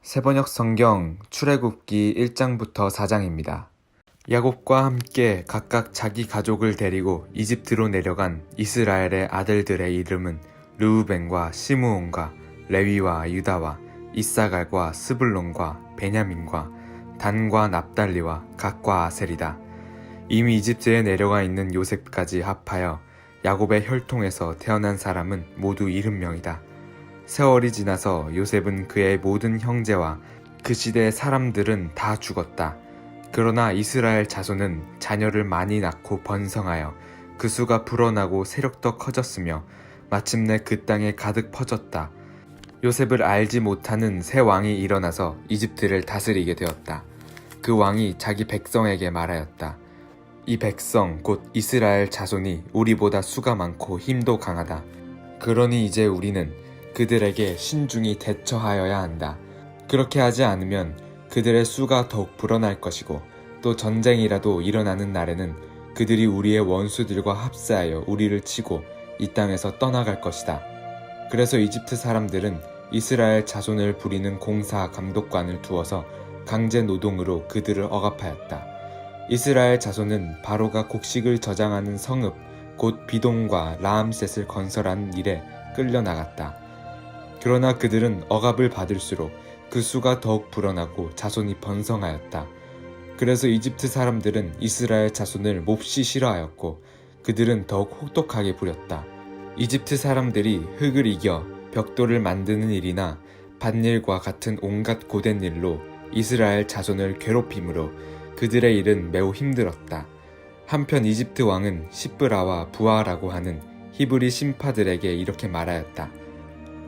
세번역 성경 출애굽기 1장부터 4장입니다. 야곱과 함께 각각 자기 가족을 데리고 이집트로 내려간 이스라엘의 아들들의 이름은 르우벤과 시므온과 레위와 유다와 이사갈과 스불론과 베냐민과 단과 납달리와 갓과 아셀이다. 이미 이집트에 내려가 있는 요셉까지 합하여 야곱의 혈통에서 태어난 사람은 모두 70명이다. 세월이 지나서 요셉은 그의 모든 형제와 그 시대의 사람들은 다 죽었다. 그러나 이스라엘 자손은 자녀를 많이 낳고 번성하여 그 수가 불어나고 세력도 커졌으며 마침내 그 땅에 가득 퍼졌다. 요셉을 알지 못하는 새 왕이 일어나서 이집트를 다스리게 되었다. 그 왕이 자기 백성에게 말하였다. 이 백성 곧 이스라엘 자손이 우리보다 수가 많고 힘도 강하다. 그러니 이제 우리는 그들에게 신중히 대처하여야 한다. 그렇게 하지 않으면 그들의 수가 더욱 불어날 것이고 또 전쟁이라도 일어나는 날에는 그들이 우리의 원수들과 합세하여 우리를 치고 이 땅에서 떠나갈 것이다. 그래서 이집트 사람들은 이스라엘 자손을 부리는 공사 감독관을 두어서 강제 노동으로 그들을 억압하였다. 이스라엘 자손은 바로가 곡식을 저장하는 성읍 곧 비동과 라암셋을 건설하는 일에 끌려나갔다. 그러나 그들은 억압을 받을수록 그 수가 더욱 불어나고 자손이 번성하였다. 그래서 이집트 사람들은 이스라엘 자손을 몹시 싫어하였고 그들은 더욱 혹독하게 부렸다. 이집트 사람들이 흙을 이겨 벽돌을 만드는 일이나 밭일과 같은 온갖 고된 일로 이스라엘 자손을 괴롭힘으로 그들의 일은 매우 힘들었다. 한편 이집트 왕은 시브라와 부아라고 하는 히브리 신파들에게 이렇게 말하였다.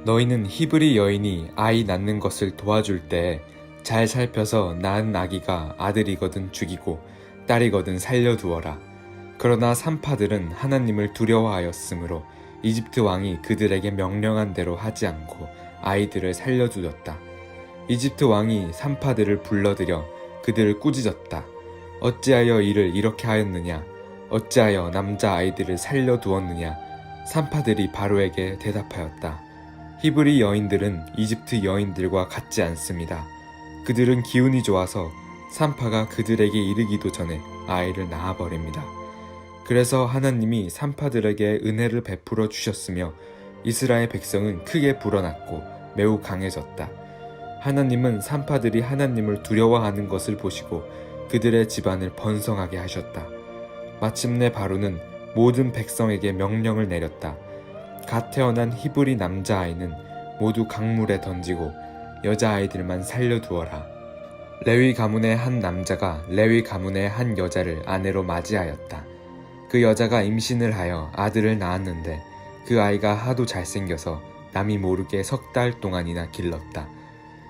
너희는 히브리 여인이 아이 낳는 것을 도와줄 때 잘 살펴서 낳은 아기가 아들이거든 죽이고 딸이거든 살려두어라. 그러나 산파들은 하나님을 두려워하였으므로 이집트 왕이 그들에게 명령한 대로 하지 않고 아이들을 살려두었다. 이집트 왕이 산파들을 불러들여 그들을 꾸짖었다. 어찌하여 이를 이렇게 하였느냐? 어찌하여 남자 아이들을 살려두었느냐? 산파들이 바로에게 대답하였다. 히브리 여인들은 이집트 여인들과 같지 않습니다. 그들은 기운이 좋아서 산파가 그들에게 이르기도 전에 아이를 낳아버립니다. 그래서 하나님이 산파들에게 은혜를 베풀어 주셨으며 이스라엘 백성은 크게 불어났고 매우 강해졌다. 하나님은 산파들이 하나님을 두려워하는 것을 보시고 그들의 집안을 번성하게 하셨다. 마침내 바로는 모든 백성에게 명령을 내렸다. 갓 태어난 히브리 남자아이는 모두 강물에 던지고 여자아이들만 살려두어라. 레위 가문의 한 남자가 레위 가문의 한 여자를 아내로 맞이하였다. 그 여자가 임신을 하여 아들을 낳았는데 그 아이가 하도 잘생겨서 남이 모르게 3달 동안이나 길렀다.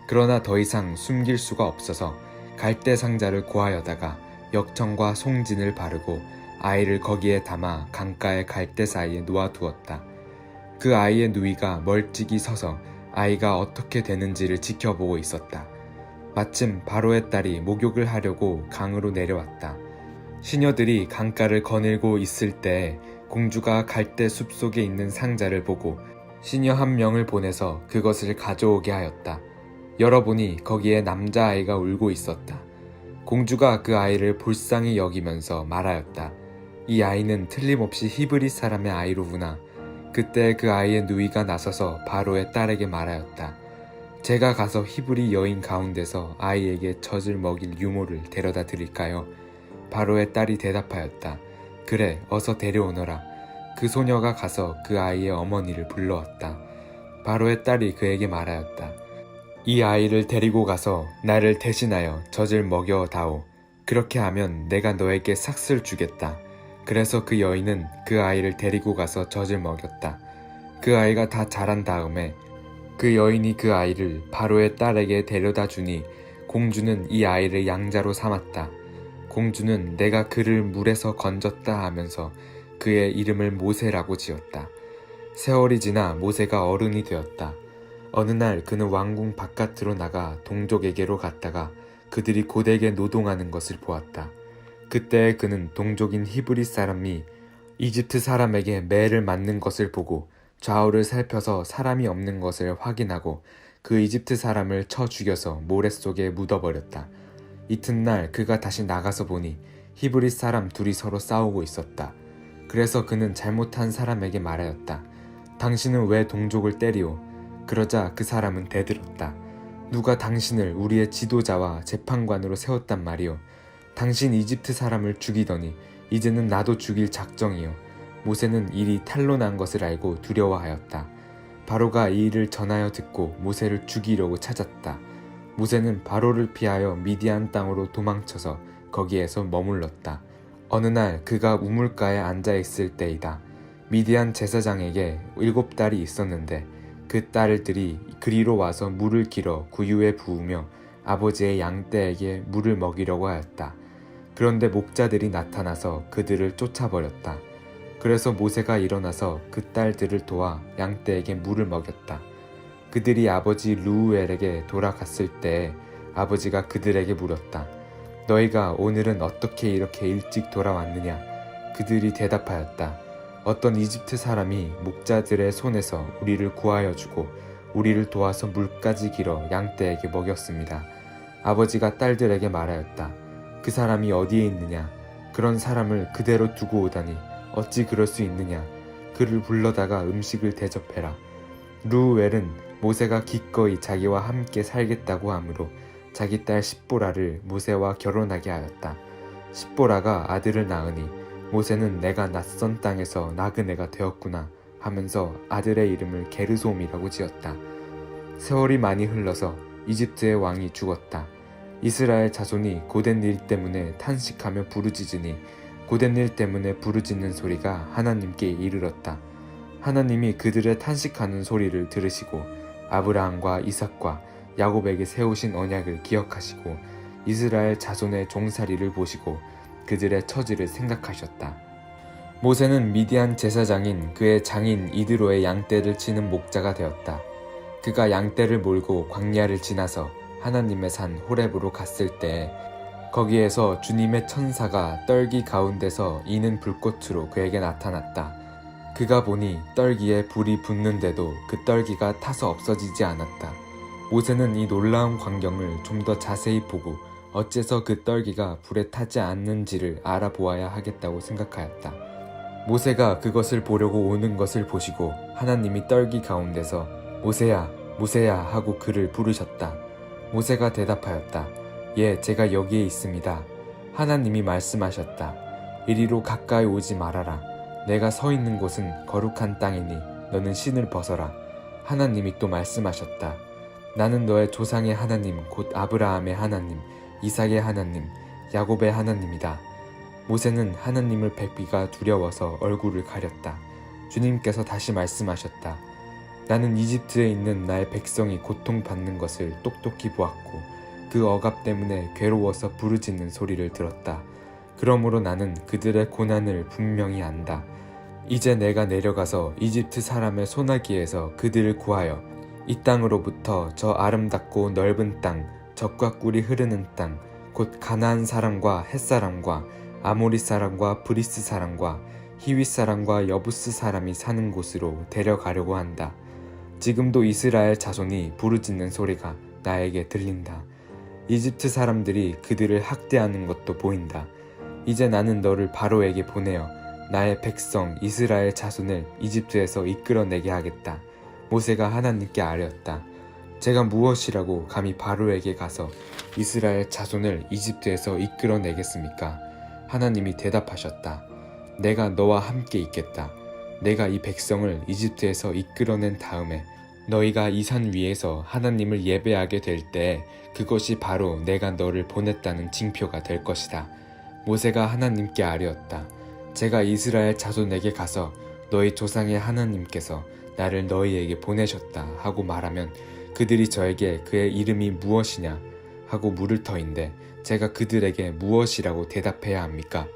그러나 더 이상 숨길 수가 없어서 갈대 상자를 구하여다가 역청과 송진을 바르고 아이를 거기에 담아 강가의 갈대 사이에 놓아두었다. 그 아이의 누이가 멀찍이 서서 아이가 어떻게 되는지를 지켜보고 있었다. 마침 바로의 딸이 목욕을 하려고 강으로 내려왔다. 시녀들이 강가를 거닐고 있을 때 공주가 갈대 숲 속에 있는 상자를 보고 시녀 한 명을 보내서 그것을 가져오게 하였다. 열어보니 거기에 남자아이가 울고 있었다. 공주가 그 아이를 불쌍히 여기면서 말하였다. 이 아이는 틀림없이 히브리 사람의 아이로구나. 그때 그 아이의 누이가 나서서 바로의 딸에게 말하였다. 제가 가서 히브리 여인 가운데서 아이에게 젖을 먹일 유모를 데려다 드릴까요? 바로의 딸이 대답하였다. 그래, 어서 데려오너라. 그 소녀가 가서 그 아이의 어머니를 불러왔다. 바로의 딸이 그에게 말하였다. 이 아이를 데리고 가서 나를 대신하여 젖을 먹여다오. 그렇게 하면 내가 너에게 삭슬 주겠다. 그래서 그 여인은 그 아이를 데리고 가서 젖을 먹였다. 그 아이가 다 자란 다음에 그 여인이 그 아이를 바로의 딸에게 데려다 주니 공주는 이 아이를 양자로 삼았다. 공주는 내가 그를 물에서 건졌다 하면서 그의 이름을 모세라고 지었다. 세월이 지나 모세가 어른이 되었다. 어느 날 그는 왕궁 바깥으로 나가 동족에게로 갔다가 그들이 고되게 노동하는 것을 보았다. 그때 그는 동족인 히브리 사람이 이집트 사람에게 매를 맞는 것을 보고 좌우를 살펴서 사람이 없는 것을 확인하고 그 이집트 사람을 쳐 죽여서 모래 속에 묻어버렸다. 이튿날 그가 다시 나가서 보니 히브리 사람 둘이 서로 싸우고 있었다. 그래서 그는 잘못한 사람에게 말하였다. 당신은 왜 동족을 때리오? 그러자 그 사람은 대들었다. 누가 당신을 우리의 지도자와 재판관으로 세웠단 말이오. 당신 이집트 사람을 죽이더니 이제는 나도 죽일 작정이오. 모세는 일이 탄로난 것을 알고 두려워하였다. 바로가 이 일을 전하여 듣고 모세를 죽이려고 찾았다. 모세는 바로를 피하여 미디안 땅으로 도망쳐서 거기에서 머물렀다. 어느 날 그가 우물가에 앉아 있을 때이다. 미디안 제사장에게 7딸이 있었는데 그 딸들이 그리로 와서 물을 길어 구유에 부으며 아버지의 양떼에게 물을 먹이려고 하였다. 그런데 목자들이 나타나서 그들을 쫓아버렸다. 그래서 모세가 일어나서 그 딸들을 도와 양떼에게 물을 먹였다. 그들이 아버지 르우엘에게 돌아갔을 때 아버지가 그들에게 물었다. 너희가 오늘은 어떻게 이렇게 일찍 돌아왔느냐? 그들이 대답하였다. 어떤 이집트 사람이 목자들의 손에서 우리를 구하여 주고 우리를 도와서 물까지 길어 양떼에게 먹였습니다. 아버지가 딸들에게 말하였다. 그 사람이 어디에 있느냐? 그런 사람을 그대로 두고 오다니 어찌 그럴 수 있느냐? 그를 불러다가 음식을 대접해라. 르우엘은 모세가 기꺼이 자기와 함께 살겠다고 하므로 자기 딸 십보라를 모세와 결혼하게 하였다. 십보라가 아들을 낳으니 모세는 내가 낯선 땅에서 나그네가 되었구나 하면서 아들의 이름을 게르솜이라고 지었다. 세월이 많이 흘러서 이집트의 왕이 죽었다. 이스라엘 자손이 고된 일 때문에 탄식하며 부르짖으니 고된 일 때문에 부르짖는 소리가 하나님께 이르렀다. 하나님이 그들의 탄식하는 소리를 들으시고 아브라함과 이삭과 야곱에게 세우신 언약을 기억하시고 이스라엘 자손의 종살이를 보시고 그들의 처지를 생각하셨다. 모세는 미디안 제사장인 그의 장인 이드로의 양떼를 치는 목자가 되었다. 그가 양떼를 몰고 광야를 지나서 하나님의 산 호렙으로 갔을 때 거기에서 주님의 천사가 떨기 가운데서 이는 불꽃으로 그에게 나타났다. 그가 보니 떨기에 불이 붙는데도 그 떨기가 타서 없어지지 않았다. 모세는 이 놀라운 광경을 좀 더 자세히 보고 어째서 그 떨기가 불에 타지 않는지를 알아보아야 하겠다고 생각하였다. 모세가 그것을 보려고 오는 것을 보시고 하나님이 떨기 가운데서 모세야, 모세야 하고 그를 부르셨다. 모세가 대답하였다. 예, 제가 여기에 있습니다. 하나님이 말씀하셨다. 이리로 가까이 오지 말아라. 내가 서 있는 곳은 거룩한 땅이니 너는 신을 벗어라. 하나님이 또 말씀하셨다. 나는 너의 조상의 하나님 곧 아브라함의 하나님, 이삭의 하나님, 야곱의 하나님이다. 모세는 하나님을 뵙기가 두려워서 얼굴을 가렸다. 주님께서 다시 말씀하셨다. 나는 이집트에 있는 나의 백성이 고통받는 것을 똑똑히 보았고 그 억압 때문에 괴로워서 부르짖는 소리를 들었다. 그러므로 나는 그들의 고난을 분명히 안다. 이제 내가 내려가서 이집트 사람의 소나기에서 그들을 구하여 이 땅으로부터 저 아름답고 넓은 땅, 젖과 꿀이 흐르는 땅, 곧 가나안 사람과 헷 사람과 아모리 사람과 브리스 사람과 히윗 사람과 여부스 사람이 사는 곳으로 데려가려고 한다. 지금도 이스라엘 자손이 부르짖는 소리가 나에게 들린다. 이집트 사람들이 그들을 학대하는 것도 보인다. 이제 나는 너를 바로에게 보내어 나의 백성 이스라엘 자손을 이집트에서 이끌어내게 하겠다. 모세가 하나님께 아뢰었다. 제가 무엇이라고 감히 바로에게 가서 이스라엘 자손을 이집트에서 이끌어내겠습니까? 하나님이 대답하셨다. 내가 너와 함께 있겠다. 내가 이 백성을 이집트에서 이끌어낸 다음에 너희가 이 산 위에서 하나님을 예배하게 될 때 그것이 바로 내가 너를 보냈다는 징표가 될 것이다. 모세가 하나님께 아뢰었다. 제가 이스라엘 자손에게 가서 너희 조상의 하나님께서 나를 너희에게 보내셨다 하고 말하면 그들이 저에게 그의 이름이 무엇이냐 하고 물을 터인데 제가 그들에게 무엇이라고 대답해야 합니까?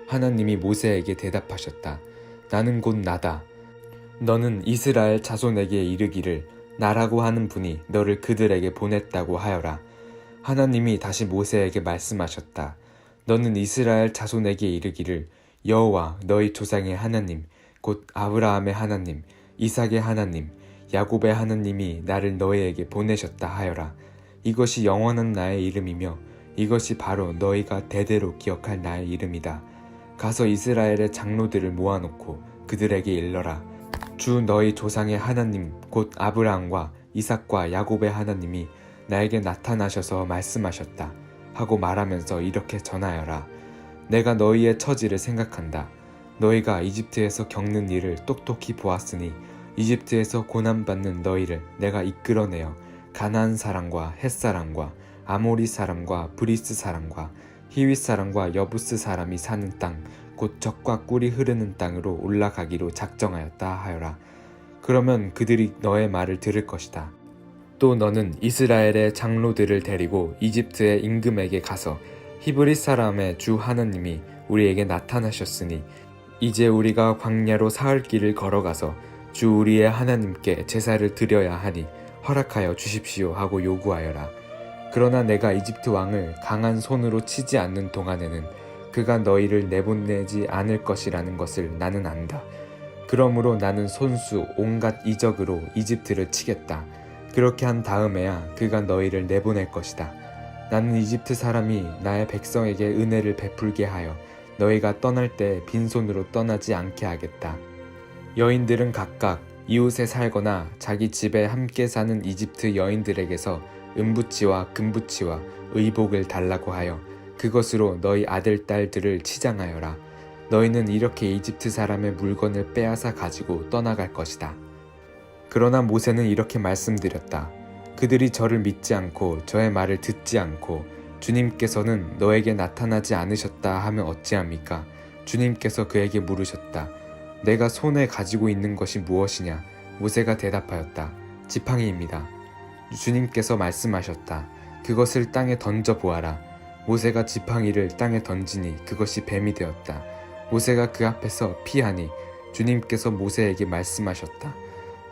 하나님이 모세에게 대답하셨다. 나는 곧 나다. 너는 이스라엘 자손에게 이르기를 나라고 하는 분이 너를 그들에게 보냈다고 하여라. 하나님이 다시 모세에게 말씀하셨다. 너는 이스라엘 자손에게 이르기를 여호와 너희 조상의 하나님 곧 아브라함의 하나님, 이삭의 하나님, 야곱의 하나님이 나를 너희에게 보내셨다 하여라. 이것이 영원한 나의 이름이며 이것이 바로 너희가 대대로 기억할 나의 이름이다. 가서 이스라엘의 장로들을 모아놓고 그들에게 일러라. 주 너희 조상의 하나님 곧 아브라함과 이삭과 야곱의 하나님이 나에게 나타나셔서 말씀하셨다 하고 말하면서 이렇게 전하여라. 내가 너희의 처지를 생각한다. 너희가 이집트에서 겪는 일을 똑똑히 보았으니 이집트에서 고난받는 너희를 내가 이끌어내어 가나안 사람과 헷 사람과 아모리 사람과 브리스 사람과 히윗 사람과 여부스 사람이 사는 땅 곧 젖과 꿀이 흐르는 땅으로 올라가기로 작정하였다 하여라. 그러면 그들이 너의 말을 들을 것이다. 또 너는 이스라엘의 장로들을 데리고 이집트의 임금에게 가서 히브리 사람의 주 하나님이 우리에게 나타나셨으니 이제 우리가 광야로 사흘 길을 걸어가서 주 우리의 하나님께 제사를 드려야 하니 허락하여 주십시오 하고 요구하여라. 그러나 내가 이집트 왕을 강한 손으로 치지 않는 동안에는 그가 너희를 내보내지 않을 것이라는 것을 나는 안다. 그러므로 나는 손수 온갖 이적으로 이집트를 치겠다. 그렇게 한 다음에야 그가 너희를 내보낼 것이다. 나는 이집트 사람이 나의 백성에게 은혜를 베풀게 하여 너희가 떠날 때 빈손으로 떠나지 않게 하겠다. 여인들은 각각 이웃에 살거나 자기 집에 함께 사는 이집트 여인들에게서 은부치와 금부치와 의복을 달라고 하여 그것으로 너희 아들 딸들을 치장하여라. 너희는 이렇게 이집트 사람의 물건을 빼앗아 가지고 떠나갈 것이다. 그러나 모세는 이렇게 말씀드렸다. 그들이 저를 믿지 않고 저의 말을 듣지 않고 주님께서는 너에게 나타나지 않으셨다 하면 어찌합니까? 주님께서 그에게 물으셨다. 내가 손에 가지고 있는 것이 무엇이냐? 모세가 대답하였다. 지팡이입니다. 주님께서 말씀하셨다. 그것을 땅에 던져 보아라. 모세가 지팡이를 땅에 던지니 그것이 뱀이 되었다. 모세가 그 앞에서 피하니 주님께서 모세에게 말씀하셨다.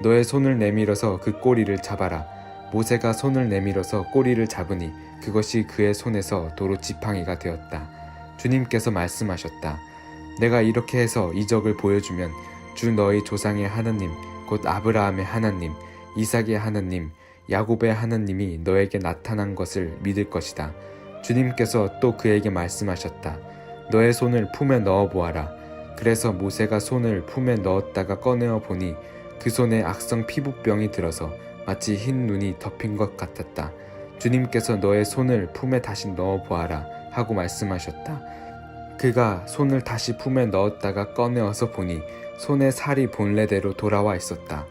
너의 손을 내밀어서 그 꼬리를 잡아라. 모세가 손을 내밀어서 꼬리를 잡으니 그것이 그의 손에서 도로 지팡이가 되었다. 주님께서 말씀하셨다. 내가 이렇게 해서 이적을 보여주면 주 너희 조상의 하나님 곧 아브라함의 하나님, 이삭의 하나님, 야곱의 하나님이 너에게 나타난 것을 믿을 것이다. 주님께서 또 그에게 말씀하셨다. 너의 손을 품에 넣어 보아라. 그래서 모세가 손을 품에 넣었다가 꺼내어 보니 그 손에 악성 피부병이 들어서 마치 흰 눈이 덮인 것 같았다. 주님께서 너의 손을 품에 다시 넣어 보아라 하고 말씀하셨다. 그가 손을 다시 품에 넣었다가 꺼내어서 보니 손에 살이 본래대로 돌아와 있었다.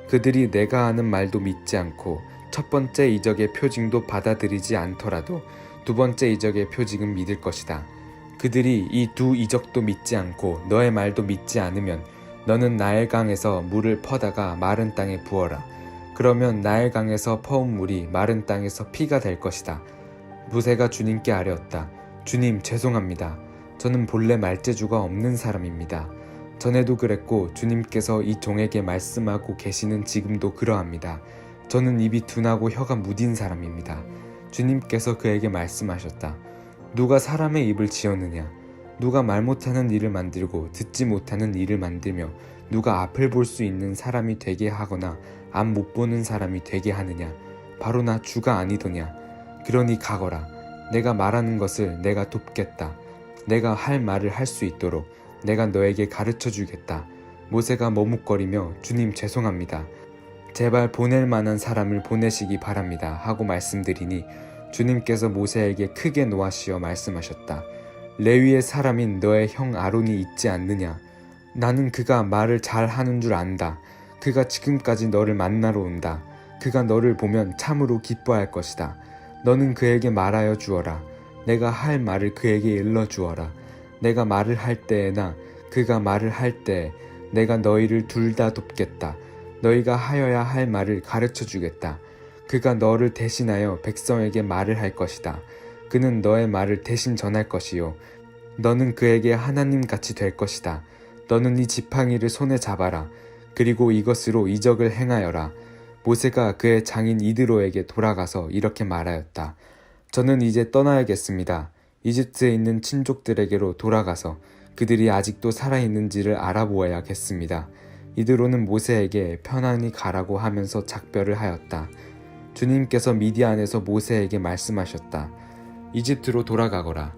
그들이 내가 하는 말도 믿지 않고 첫 번째 이적의 표징도 받아들이지 않더라도 두 번째 이적의 표징은 믿을 것이다. 그들이 이 두 이적도 믿지 않고 너의 말도 믿지 않으면 너는 나일강에서 물을 퍼다가 마른 땅에 부어라. 그러면 나일강에서 퍼온 물이 마른 땅에서 피가 될 것이다. 모세가 주님께 아뢰었다. 주님, 죄송합니다. 저는 본래 말재주가 없는 사람입니다. 전에도 그랬고 주님께서 이 종에게 말씀하고 계시는 지금도 그러합니다. 저는 입이 둔하고 혀가 무딘 사람입니다. 주님께서 그에게 말씀하셨다. 누가 사람의 입을 지었느냐? 누가 말 못하는 일을 만들고 듣지 못하는 일을 만들며 누가 앞을 볼 수 있는 사람이 되게 하거나 앞 못 보는 사람이 되게 하느냐? 바로 나 주가 아니더냐? 그러니 가거라. 내가 말하는 것을 내가 돕겠다. 내가 할 말을 할 수 있도록 내가 너에게 가르쳐 주겠다. 모세가 머뭇거리며 주님 죄송합니다. 제발 보낼 만한 사람을 보내시기 바랍니다 하고 말씀드리니 주님께서 모세에게 크게 노하시어 말씀하셨다. 레위의 사람인 너의 형 아론이 있지 않느냐? 나는 그가 말을 잘 하는 줄 안다. 그가 지금까지 너를 만나러 온다. 그가 너를 보면 참으로 기뻐할 것이다. 너는 그에게 말하여 주어라. 내가 할 말을 그에게 일러 주어라. 내가 말을 할 때에나 그가 말을 할 때에 내가 너희를 둘 다 돕겠다. 너희가 하여야 할 말을 가르쳐 주겠다. 그가 너를 대신하여 백성에게 말을 할 것이다. 그는 너의 말을 대신 전할 것이요. 너는 그에게 하나님같이 될 것이다. 너는 이 지팡이를 손에 잡아라. 그리고 이것으로 이적을 행하여라. 모세가 그의 장인 이드로에게 돌아가서 이렇게 말하였다. 저는 이제 떠나야겠습니다. 이집트에 있는 친족들에게로 돌아가서 그들이 아직도 살아있는지를 알아보아야겠습니다. 이드로는 모세에게 편안히 가라고 하면서 작별을 하였다. 주님께서 미디안에서 모세에게 말씀하셨다. 이집트로 돌아가거라.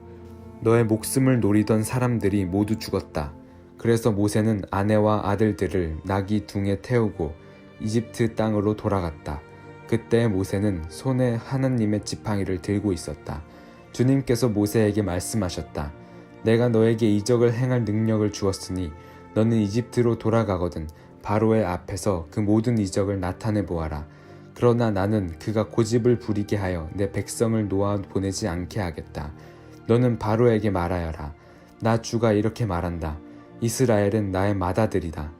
너의 목숨을 노리던 사람들이 모두 죽었다. 그래서 모세는 아내와 아들들을 나귀 둥에 태우고 이집트 땅으로 돌아갔다. 그때 모세는 손에 하나님의 지팡이를 들고 있었다. 주님께서 모세에게 말씀하셨다. 내가 너에게 이적을 행할 능력을 주었으니 너는 이집트로 돌아가거든 바로의 앞에서 그 모든 이적을 나타내 보아라. 그러나 나는 그가 고집을 부리게 하여 내 백성을 놓아 보내지 않게 하겠다. 너는 바로에게 말하여라. 나 주가 이렇게 말한다. 이스라엘은 나의 맏아들이다.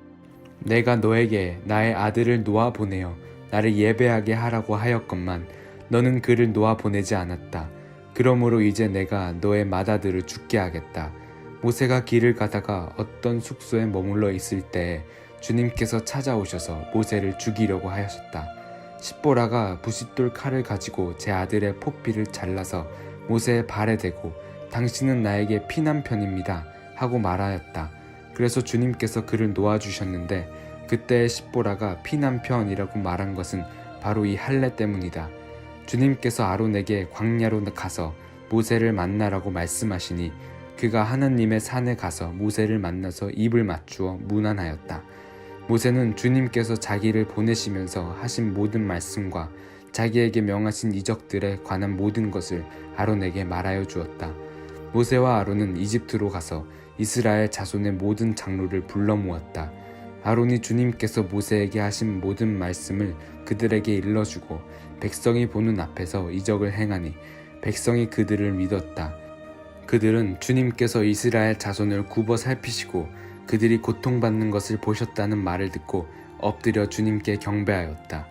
내가 너에게 나의 아들을 놓아 보내어 나를 예배하게 하라고 하였건만 너는 그를 놓아 보내지 않았다. 그러므로 이제 내가 너의 맏아들을 죽게 하겠다. 모세가 길을 가다가 어떤 숙소에 머물러 있을 때에 주님께서 찾아오셔서 모세를 죽이려고 하셨다. 십보라가 부싯돌 칼을 가지고 제 아들의 포피를 잘라서 모세의 발에 대고 당신은 나에게 피난편입니다 하고 말하였다. 그래서 주님께서 그를 놓아주셨는데 그때 십보라가 피난편이라고 말한 것은 바로 이 할례 때문이다. 주님께서 아론에게 광야로 가서 모세를 만나라고 말씀하시니 그가 하나님의 산에 가서 모세를 만나서 입을 맞추어 문안하였다. 모세는 주님께서 자기를 보내시면서 하신 모든 말씀과 자기에게 명하신 이적들에 관한 모든 것을 아론에게 말하여 주었다. 모세와 아론은 이집트로 가서 이스라엘 자손의 모든 장로를 불러 모았다. 아론이 주님께서 모세에게 하신 모든 말씀을 그들에게 일러주고 백성이 보는 앞에서 이적을 행하니 백성이 그들을 믿었다. 그들은 주님께서 이스라엘 자손을 굽어 살피시고 그들이 고통받는 것을 보셨다는 말을 듣고 엎드려 주님께 경배하였다.